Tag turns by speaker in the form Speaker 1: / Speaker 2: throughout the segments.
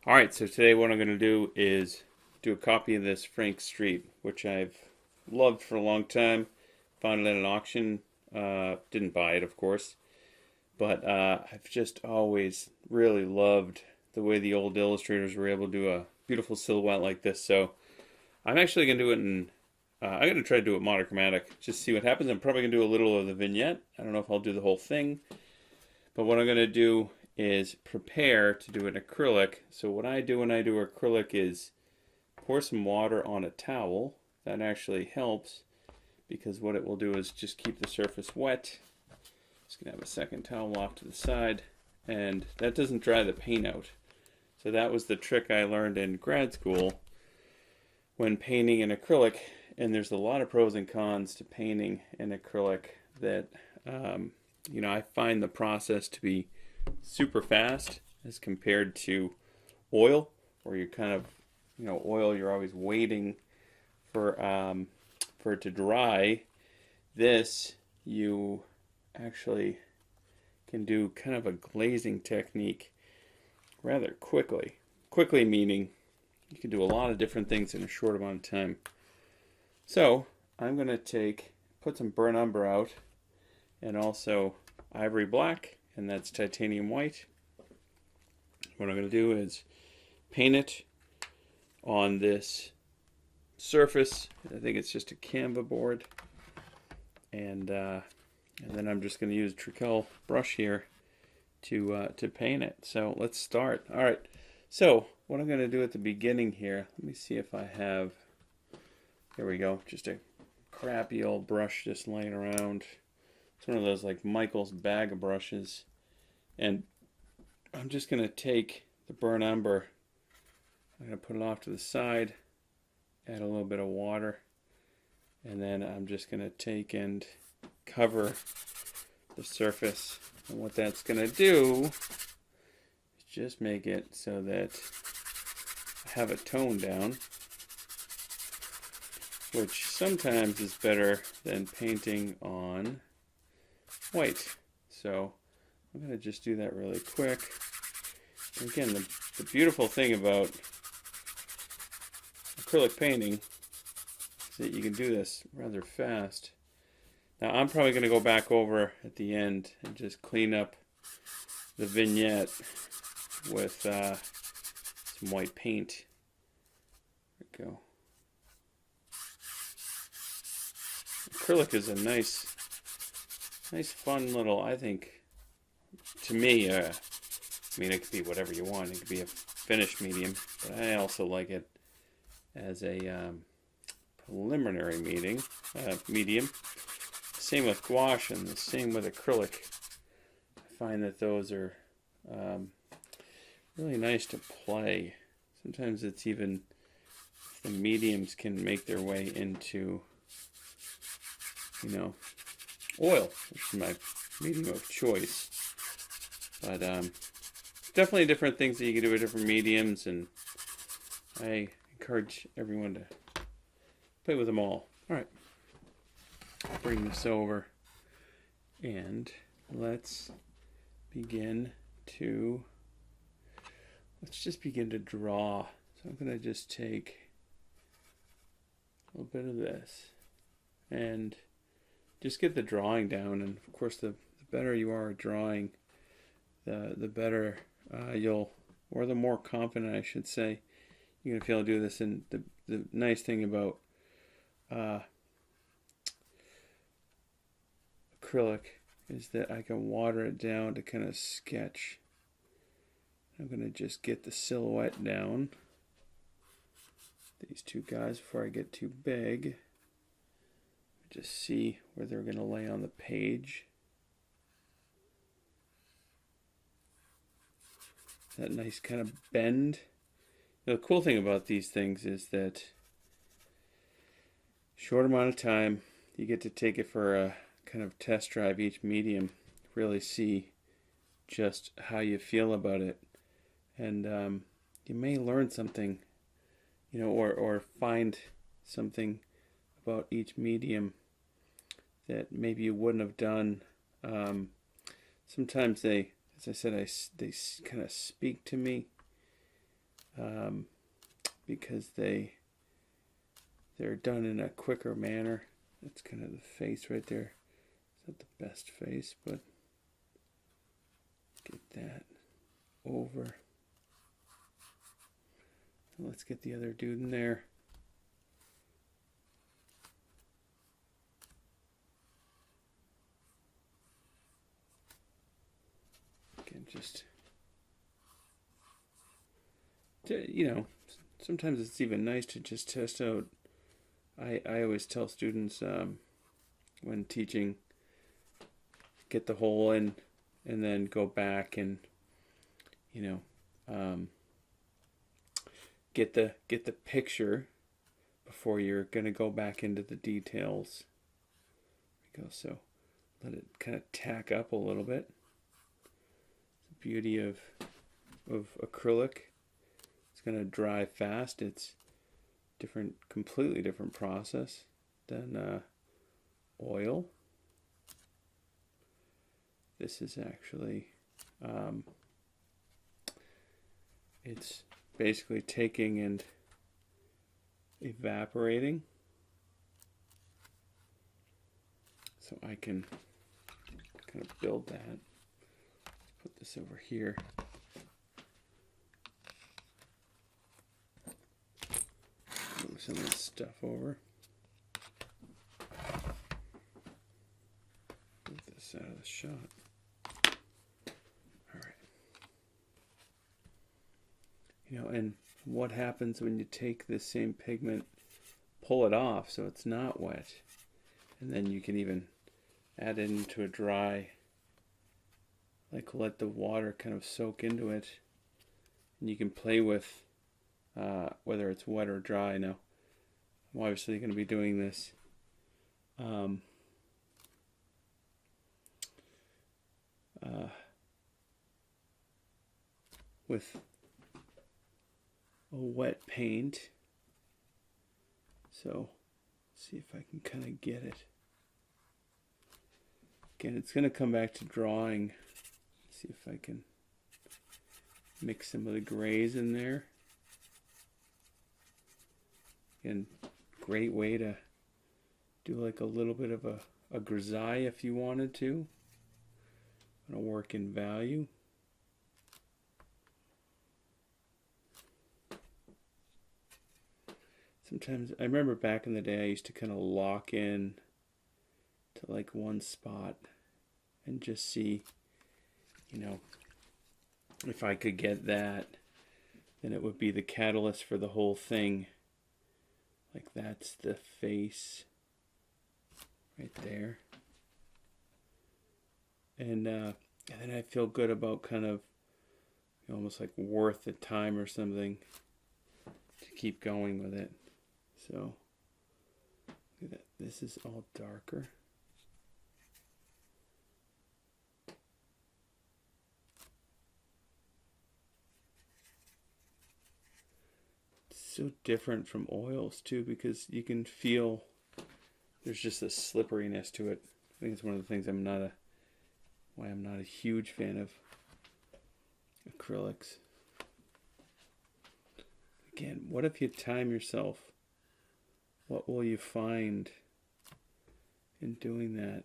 Speaker 1: Alright, so today what I'm going to do is do a copy of this Frank Street, which I've loved for a long time. Found it at an auction. Didn't buy it, of course. But I've just always really loved the way the old illustrators were able to do a beautiful silhouette like this. So I'm actually going to do it in, I'm going to try to do it monochromatic, just see what happens. I'm probably going to do a little of the vignette. I don't know if I'll do the whole thing. But what I'm going to do is prepare to do an acrylic. So what I do when I do acrylic is pour some water on a towel. That actually helps because what it will do is just keep the surface wet. Just going to have a second towel off to the side, and that doesn't dry the paint out. So that was the trick I learned in grad school when painting in acrylic, and there's a lot of pros and cons to painting in acrylic that I find the process to be super fast as compared to oil, where you're kind of, oil, you're always waiting for it to dry. This, you actually can do kind of a glazing technique rather quickly. Quickly meaning you can do a lot of different things in a short amount of time. So I'm going to put some burnt umber out and also ivory black, and that's titanium white. What I'm going to do is paint it on this surface. I think it's just a Canva board, and then I'm just going to use a Treacle brush here to paint it. So let's start. All right. So what I'm going to do at the beginning here, let me see if I have. Here we go. Just a crappy old brush just laying around. It's one of those like Michael's bag of brushes. And I'm just going to take the burnt umber. I'm going to put it off to the side, add a little bit of water, and then I'm just going to take and cover the surface. And what that's going to do is just make it so that I have a tone down, which sometimes is better than painting on white. So I'm going to just do that really quick. And again, the beautiful thing about acrylic painting is that you can do this rather fast. Now I'm probably going to go back over at the end and just clean up the vignette with some white paint. There we go. Acrylic is a nice fun little, I think, to me, I mean, it could be whatever you want. It could be a finished medium, but I also like it as a preliminary medium. Same with gouache and the same with acrylic. I find that those are really nice to play. Sometimes it's even the mediums can make their way into, oil, which is my medium of choice. But definitely different things that you can do with different mediums, and I encourage everyone to play with them all. All right, bring this over, and let's just begin to draw. So I'm going to just take a little bit of this and just get the drawing down. And of course, the better you are at drawing, the better or the more confident, I should say, you're going to be able to do this. And the nice thing about acrylic is that I can water it down to kind of sketch. I'm going to just get the silhouette down. These two guys before I get too big. Just see where they're going to lay on the page. That nice kind of bend. The cool thing about these things is that short amount of time, you get to take it for a kind of test drive each medium, really see just how you feel about it, and you may learn something, or find something about each medium that maybe you wouldn't have done. Sometimes they, as I said, they kind of speak to me because they're done in a quicker manner. That's kind of the face right there. It's not the best face, but get that over. Let's get the other dude in there. Again, just, you know, sometimes it's even nice to just test out. I always tell students when teaching, get the hole in and then go back and, you know, get the picture before you're going to go back into the details. There we go. So let it kind of tack up a little bit. The beauty of acrylic. It's going to dry fast. It's completely different process than oil. This is actually, it's basically taking and evaporating. So I can kind of build that. Let's put this over here. Move some of this stuff over. Move this out of the shot. All right. You know, and what happens when you take this same pigment, pull it off so it's not wet, and then you can even add it into a dry, like let the water kind of soak into it, and you can play with whether it's wet or dry. Now, I'm obviously going to be doing this with a wet paint. So, see if I can kind of get it. Again, it's going to come back to drawing. See if I can mix some of the grays in there. And great way to do like a little bit of a grisaille if you wanted to. Gonna work in value. Sometimes, I remember back in the day I used to kind of lock in to like one spot and just see, you know, if I could get that, then it would be the catalyst for the whole thing. Like that's the face right there. And then I feel good about kind of, you know, almost like worth the time or something to keep going with it. So look at that. This is all darker. So different from oils too, because you can feel there's just a slipperiness to it. I think it's one of the things why I'm not a huge fan of acrylics. Again, what if you time yourself? What will you find in doing that?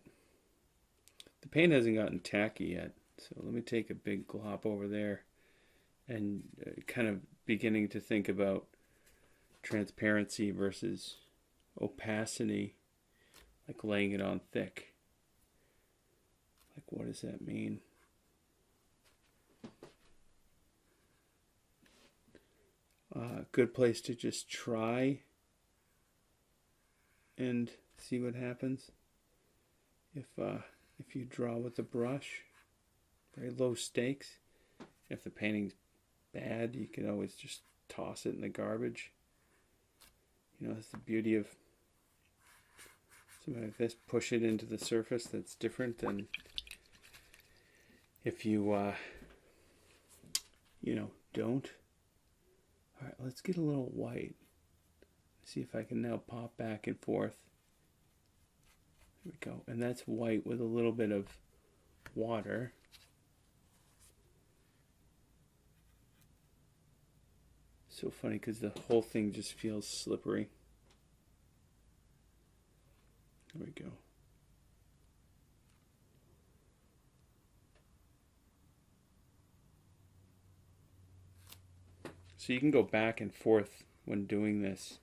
Speaker 1: The paint hasn't gotten tacky yet, so let me take a big glop over there and kind of beginning to think about transparency versus opacity, like laying it on thick. Like, what does that mean? Good place to just try and see what happens. If you draw with a brush, very low stakes. If the painting's bad, you can always just toss it in the garbage. You know, that's the beauty of something like this. Push it into the surface. That's different than if you, you know, don't. All right, let's get a little white. See if I can now pop back and forth. There we go. And that's white with a little bit of water. So funny because the whole thing just feels slippery. There we go. So you can go back and forth when doing this,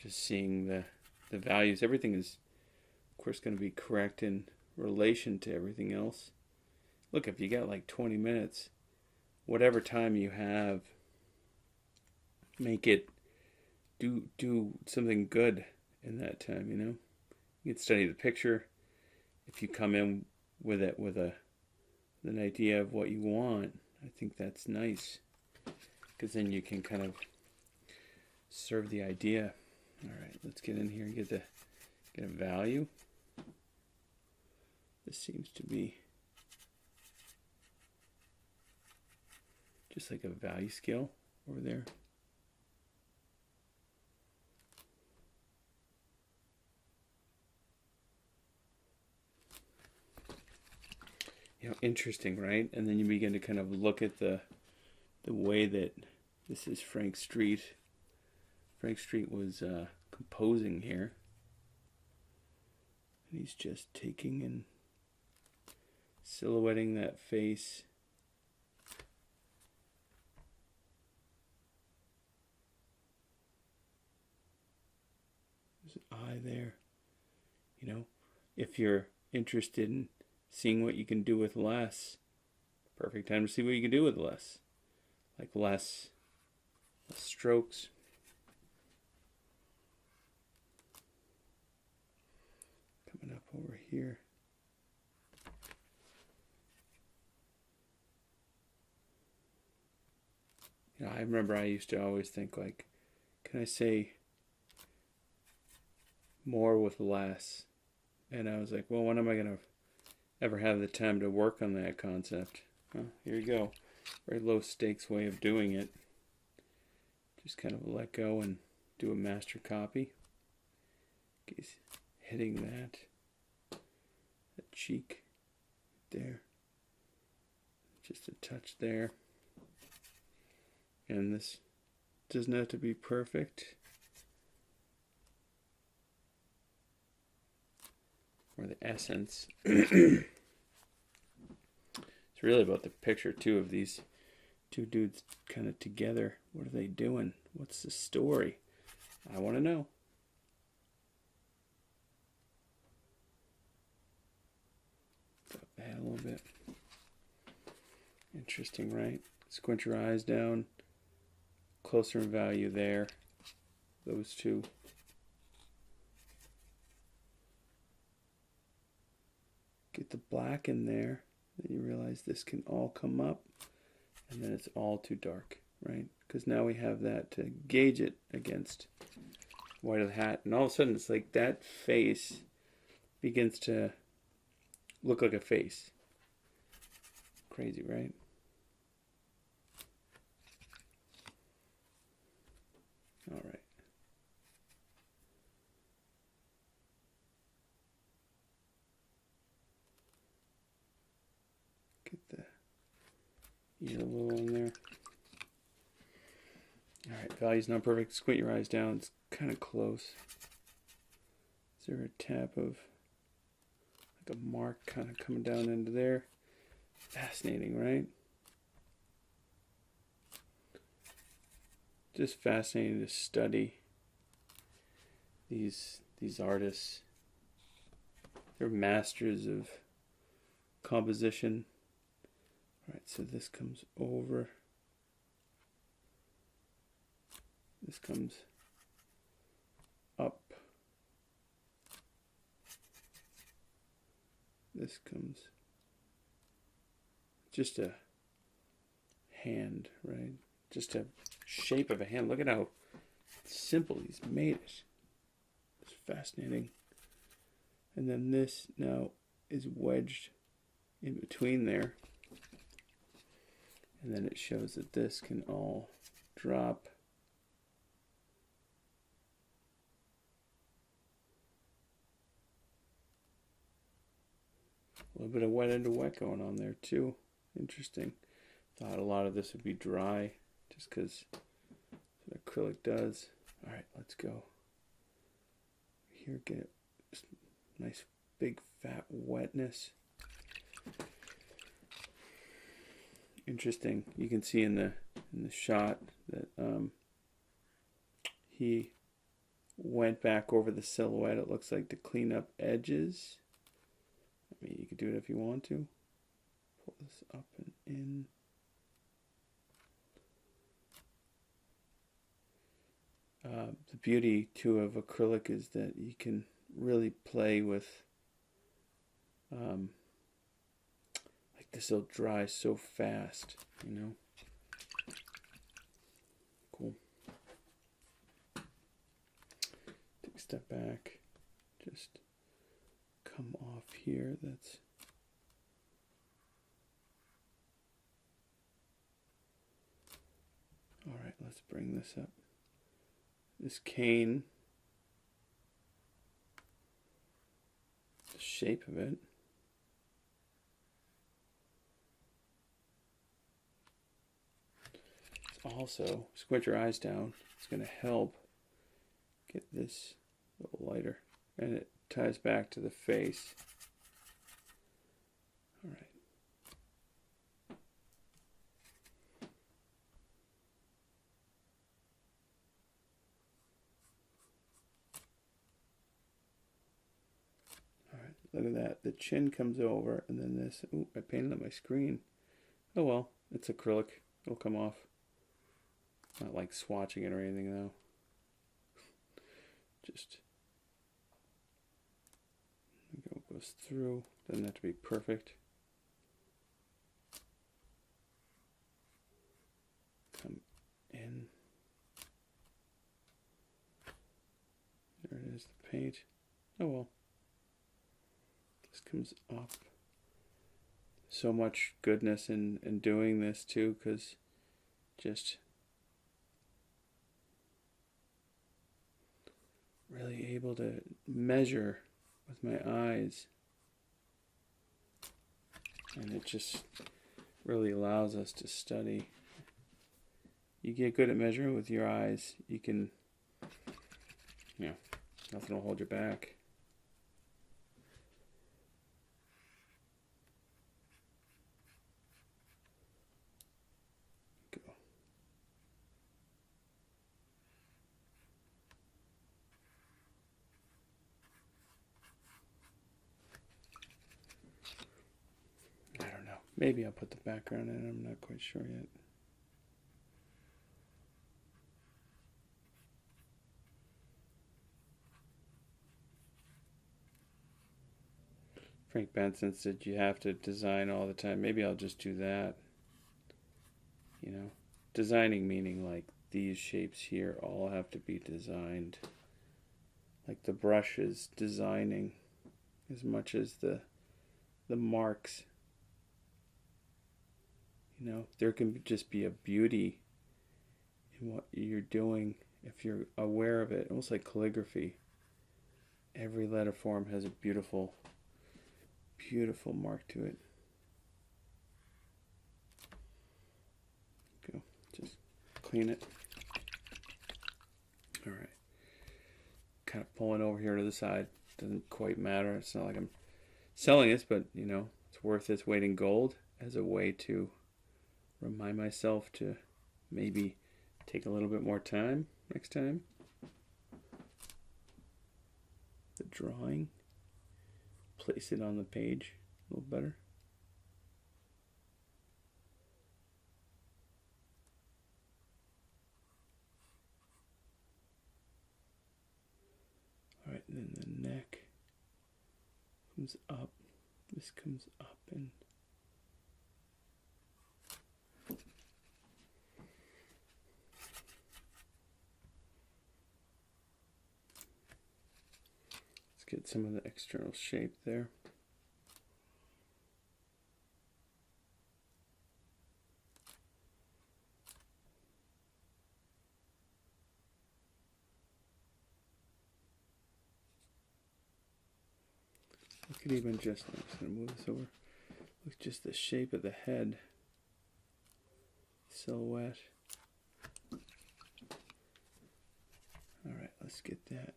Speaker 1: just seeing the values. Everything is, of course, going to be correct in relation to everything else. Look, if you got like 20 minutes, whatever time you have, make it do something good in that time, you know? You can study the picture. If you come in with an idea of what you want, I think that's nice. Because then you can kind of serve the idea. All right, let's get in here and get a value. This seems to be just like a value scale over there. You know, interesting, right? And then you begin to kind of look at the way that this is Frank Street. Frank Street was composing here. And he's just taking and silhouetting that face. There's an eye there. You know, if you're interested in seeing what you can do with less, perfect time to see what you can do with less. Like less strokes. Coming up over here. You know, I remember I used to always think like, can I say more with less? And I was like, well, when am I going to ever have the time to work on that concept? Well, here you go. Very low stakes way of doing it. Just kind of let go and do a master copy. He's hitting that cheek there. Just a touch there. And this doesn't have to be perfect. Or the essence. It's really about the picture too of these two dudes kind of together. What are they doing? What's the story? I want to know. Drop the head a little bit. Interesting, right? Squint your eyes down. Closer in value there. Those two. Get the black in there. Then you realize this can all come up. And then it's all too dark, right? Because now we have that to gauge it against white of the hat. And all of a sudden it's like that face begins to look like a face. Crazy, right? All right. Get the ear a little in there. All right, value's not perfect. Squint your eyes down. It's kind of close. Is there a tap of like a mark kind of coming down into there? Fascinating, right? Just fascinating to study these artists. They're masters of composition. All right, so this comes over. This comes up. This comes just a hand, right? Just a shape of a hand. Look at how simple he's made it. It's fascinating. And then this now is wedged in between there. And then it shows that this can all drop. A little bit of wet into wet going on there too. Interesting. Thought a lot of this would be dry just because acrylic does. All right, let's go. Here, get it. Nice big fat wetness. Interesting. You can see in the shot that he went back over the silhouette, it looks like, to clean up edges. I mean, you could do it if you want to. Pull this up and in. The beauty too of acrylic is that you can really play with like this will dry so fast, you know. Cool. Take a step back, just come off here. That's all right. Let's bring this up. This cane, the shape of it, it's also, squint your eyes down, it's going to help get this a little lighter, and it ties back to the face. All right. Look at that. The chin comes over, and then this. Ooh, I painted on my screen. Oh well, it's acrylic. It'll come off. Not like swatching it or anything, though. Just. It goes through. Doesn't have to be perfect. Come in. There it is, the paint. Oh well. This comes up. So much goodness in doing this too, because just really able to measure with my eyes, and it just really allows us to study. You get good at measuring with your eyes, you can, you know, nothing will hold you back. Maybe I'll put the background in, I'm not quite sure yet. Frank Benson said you have to design all the time. Maybe I'll just do that. You know, designing meaning like these shapes here all have to be designed. Like the brush is designing as much as the marks. You know, there can just be a beauty in what you're doing if you're aware of it. Almost like calligraphy. Every letter form has a beautiful, beautiful mark to it. Go, just clean it. All right. Kind of pulling over here to the side. Doesn't quite matter. It's not like I'm selling this, but you know, it's worth its weight in gold as a way to remind myself to maybe take a little bit more time next time. The drawing, place it on the page a little better. All right, and then the neck comes up. This comes up and get some of the external shape there. I could even just, I'm just going to move this over, look just the shape of the head, silhouette. Let's get that.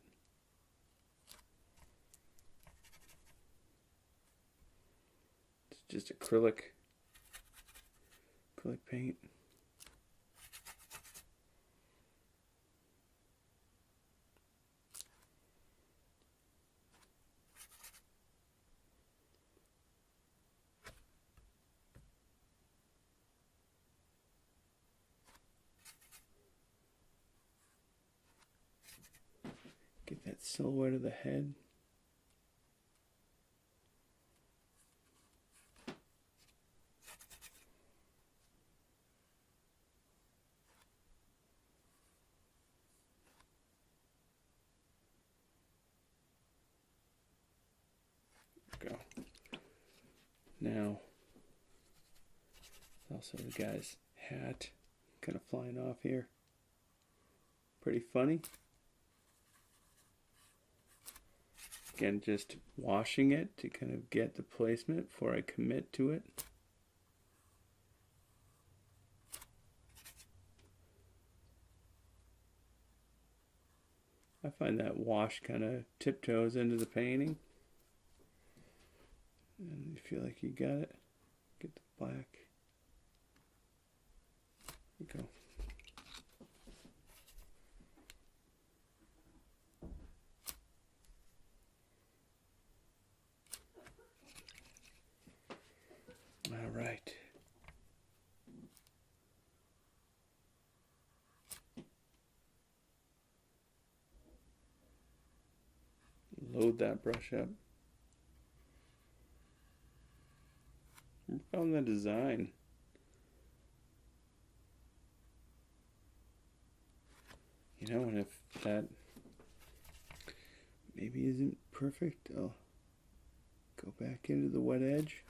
Speaker 1: It's just acrylic paint. Get that silhouette of the head. Go. Now, also the guy's hat kind of flying off here. Pretty funny. Again, just washing it to kind of get the placement before I commit to it. I find that wash kind of tiptoes into the painting. And you feel like you got it. Get the black. There you go. All right. Load that brush up. Work on the design. You know, and if that maybe isn't perfect, I'll go back into the wet edge,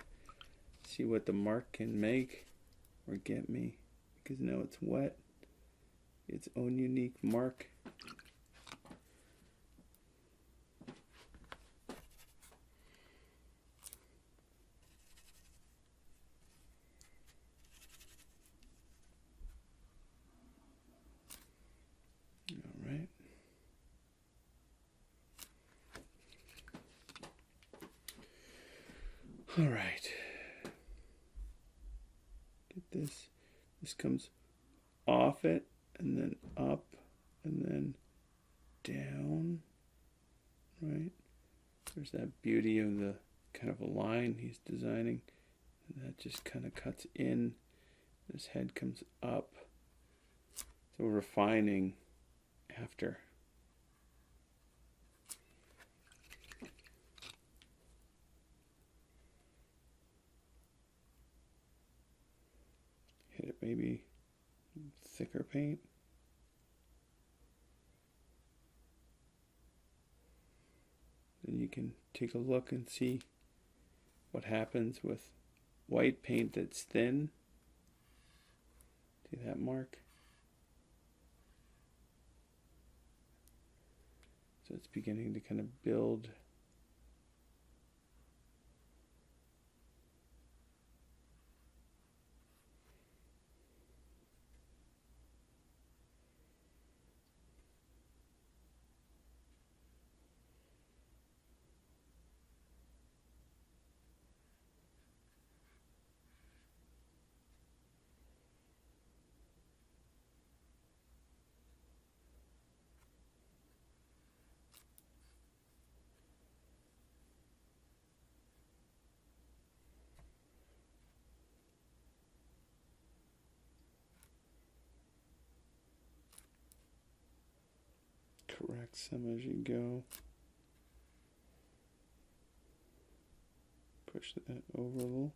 Speaker 1: see what the mark can make or get me, because now it's wet. Its own unique mark. All right. All right. Get this. This comes off it and then up and then down. Right? There's that beauty of the kind of a line he's designing. And that just kind of cuts in. This head comes up. So refining after. Hit it maybe thicker paint. Then you can take a look and see what happens with white paint that's thin. See that mark? So it's beginning to kind of build. Correct some as you go. Push that over a little.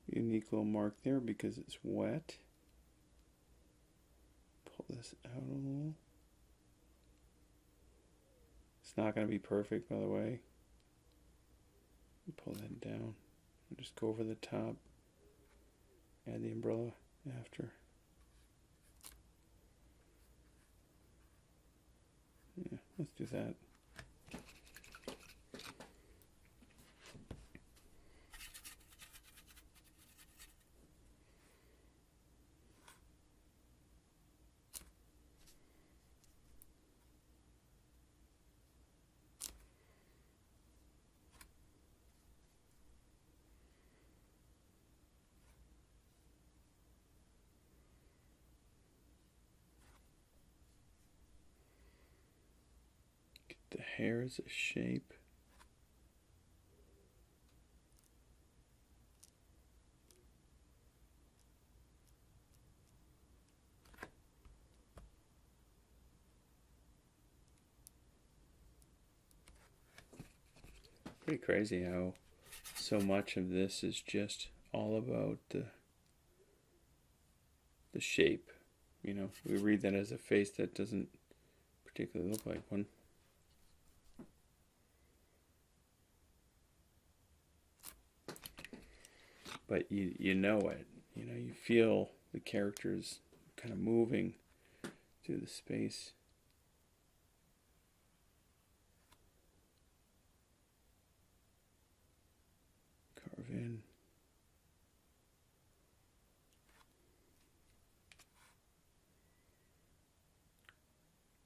Speaker 1: Unique little mark there because it's wet. Pull this out a little. It's not going to be perfect, by the way. Pull that down. Just go over the top. Add the umbrella after. Yeah, let's do that. the hair as a shape. Pretty crazy how so much of this is just all about the shape. You know, we read that as a face that doesn't particularly look like one. But you know it. You know, you feel the characters kind of moving through the space. Carve in.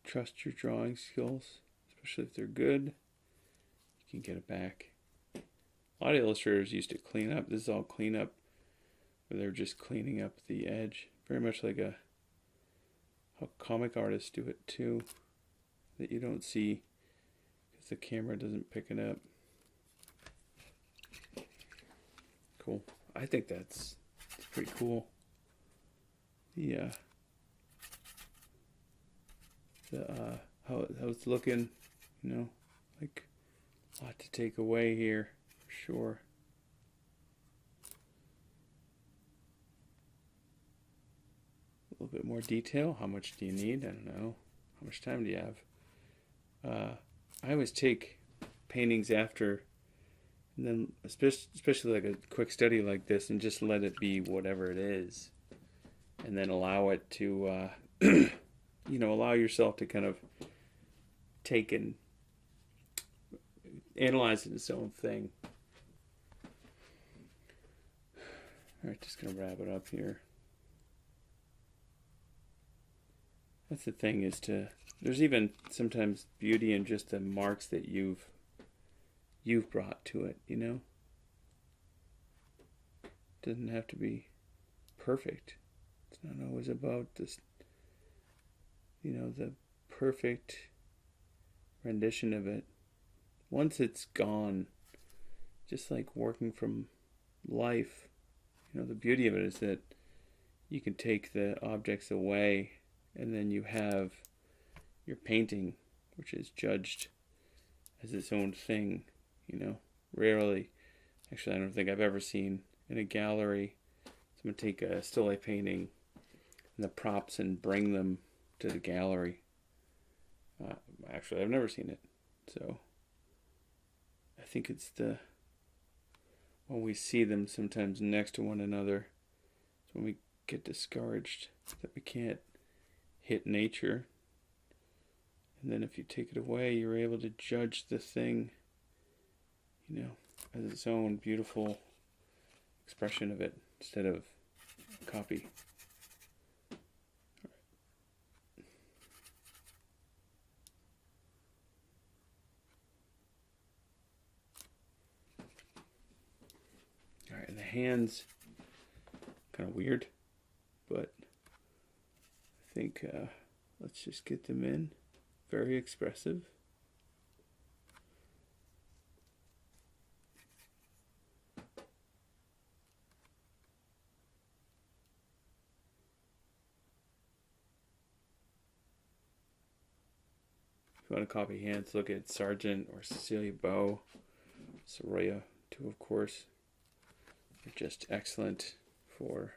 Speaker 1: Trust your drawing skills, especially if they're good. You can get it back. A lot of illustrators used to clean up. This is all clean up, where they're just cleaning up the edge. Very much like how comic artists do it too, that you don't see because the camera doesn't pick it up. Cool. I think that's pretty cool. How it's looking, you know, like a lot to take away here, for sure. A little bit more detail. How much do you need? I don't know. How much time do you have? I always take paintings after, and then especially like a quick study like this, and just let it be whatever it is, and then allow it to, allow yourself to kind of take and analyze it as its own thing. All right, just gonna wrap it up here. That's the thing, is there's even sometimes beauty in just the marks that you've brought to it, you know? It doesn't have to be perfect. It's not always about this, the perfect rendition of it. Once it's gone, just like working from life, the beauty of it is that you can take the objects away, and then you have your painting, which is judged as its own thing. Rarely, actually, I don't think I've ever seen in a gallery someone take a still life painting and the props and bring them to the gallery. Actually, I've never seen it. So I think it's when we see them sometimes next to one another, it's when we get discouraged that we can't hit nature. And then if you take it away, you're able to judge the thing, as its own beautiful expression of it instead of copy. All right, and the hands, kind of weird, but I think let's just get them in. Very expressive. If you want to copy hands, look at Sargent or Cecilia Beau, Soraya too, of course. They're just excellent for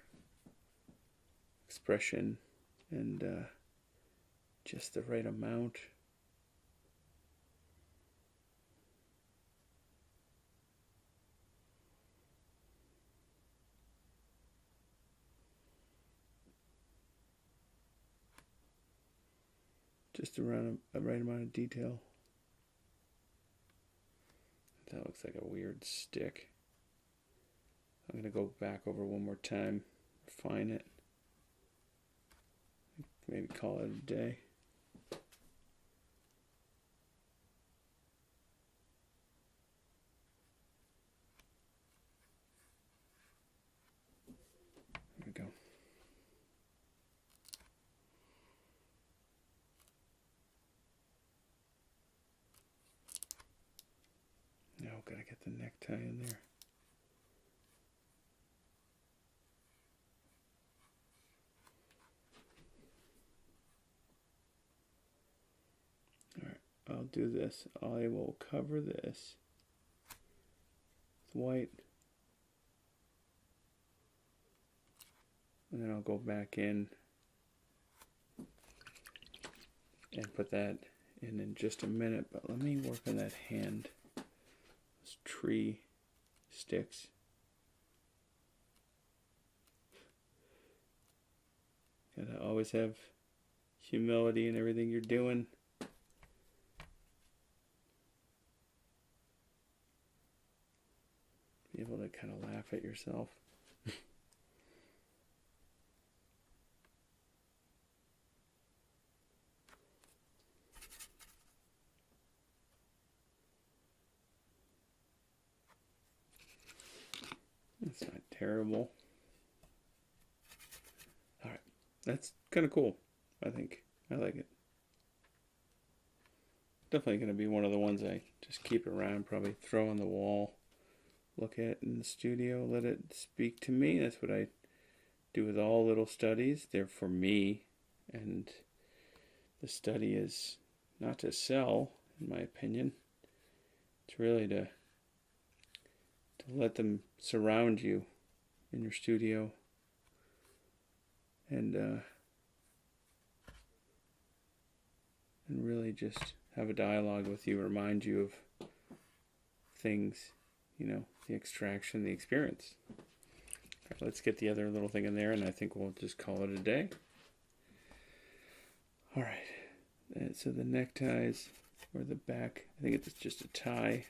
Speaker 1: expression and just the right amount. Just around a right amount of detail. That looks like a weird stick. I'm going to go back over one more time, refine it, maybe call it a day. There we go. now gotta get the necktie in there. Alright, I'll do this. I will cover this with white. And then I'll go back in and put that in just a minute. But let me work on that hand. Those tree sticks. Gotta always have humility in everything you're doing. Be able to kind of laugh at yourself. That's not terrible. Alright, that's kind of cool, I think. I like it. Definitely going to be one of the ones I just keep around, probably throw on the wall, look at in the studio, let it speak to me. That's what I do with all little studies. They're for me, and the study is not to sell, in my opinion. It's really to let them surround you in your studio and really just have a dialogue with you, remind you of things, you know, the extraction, the experience. Right, let's get the other little thing in there, and I think we'll just call it a day. All right, so the neckties or the back, I think it's just a tie.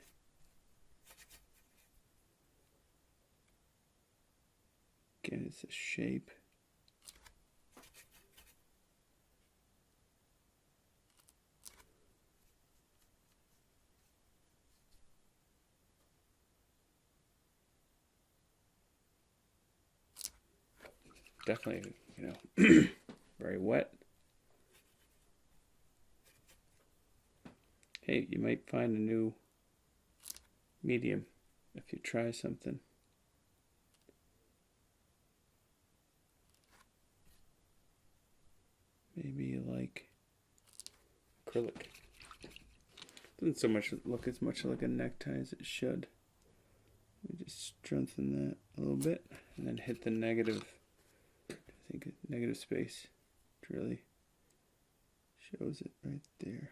Speaker 1: Again, it's a shape. Definitely, you know, very wet. Hey, you might find a new medium if you try something. Maybe you like acrylic. Doesn't so much look as much like a necktie as it should. Let me just strengthen that a little bit and then hit the negative. I think negative space. It really shows it right there.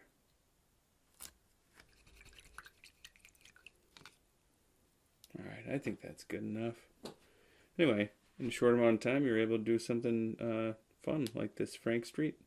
Speaker 1: Alright, I think that's good enough. Anyway, in a short amount of time, you're able to do something fun like this Frank Street.